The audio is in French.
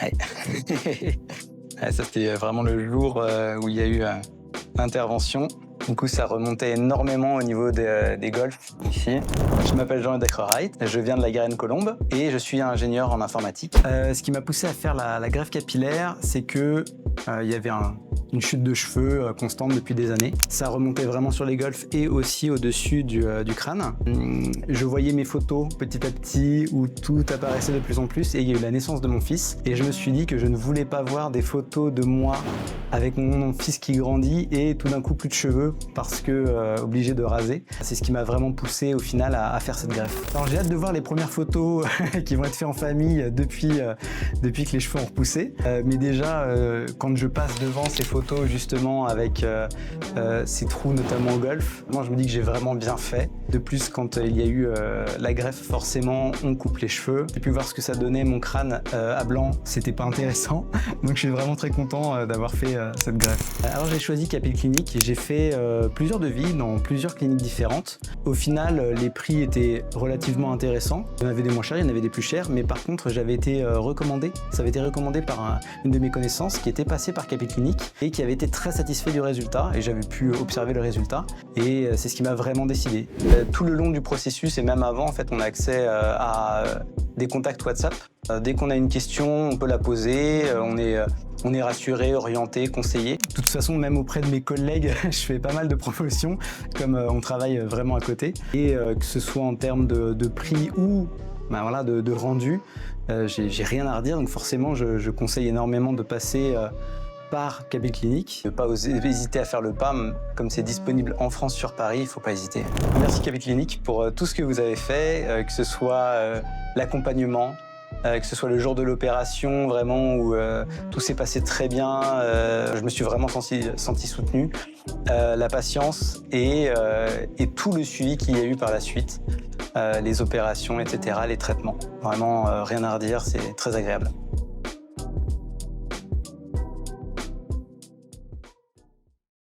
Ouais. Ouais, ça, c'était vraiment le jour où il y a eu l'intervention. Du coup, ça remontait énormément au niveau des golfs ici. Je m'appelle Jean Decrerheit, je viens de la Garenne-Colombes et je suis ingénieur en informatique. Ce qui m'a poussé à faire la greffe capillaire, c'est que il y avait une chute de cheveux constante depuis des années. Ça remontait vraiment sur les golfs et aussi au-dessus du crâne. Je voyais mes photos petit à petit où tout apparaissait de plus en plus et il y a eu la naissance de mon fils. Et je me suis dit que je ne voulais pas voir des photos de moi avec mon fils qui grandit et tout d'un coup plus de cheveux parce que obligé de raser. C'est ce qui m'a vraiment poussé au final à faire cette greffe. Alors j'ai hâte de voir les premières photos qui vont être faites en famille depuis que les cheveux ont repoussé. Mais déjà, quand je passe devant ces photos justement avec ces trous notamment au golf, moi je me dis que j'ai vraiment bien fait. De plus, quand il y a eu la greffe, forcément on coupe les cheveux. J'ai pu voir ce que ça donnait, mon crâne à blanc, c'était pas intéressant. Donc je suis vraiment très content d'avoir fait cette greffe. Alors j'ai choisi Capil Clinic et j'ai fait plusieurs devis dans plusieurs cliniques différentes. Au final, les prix étaient relativement intéressants. Il y en avait des moins chers, il y en avait des plus chers, mais par contre j'avais été recommandé. Ça avait été recommandé par une de mes connaissances qui était passée par Capil Clinic et qui avait été très satisfait du résultat et j'avais pu observer le résultat et c'est ce qui m'a vraiment décidé. Tout le long du processus et même avant, en fait, on a accès à des contacts WhatsApp. Dès qu'on a une question, on peut la poser, on est rassuré, orienté, conseillé. De toute façon, même auprès de mes collègues, je fais pas mal de promotions, comme on travaille vraiment à côté. Et que ce soit en termes de prix ou voilà, de rendu, j'ai rien à redire. Donc forcément, je conseille énormément de passer par Capil Clinic. Ne pas hésiter à faire le pas, comme c'est disponible en France sur Paris, il ne faut pas hésiter. Merci Capil Clinic pour tout ce que vous avez fait, que ce soit l'accompagnement, que ce soit le jour de l'opération, vraiment où tout s'est passé très bien, je me suis vraiment senti soutenu, la patience et tout le suivi qu'il y a eu par la suite, les opérations, etc., les traitements. Vraiment, rien à redire, c'est très agréable.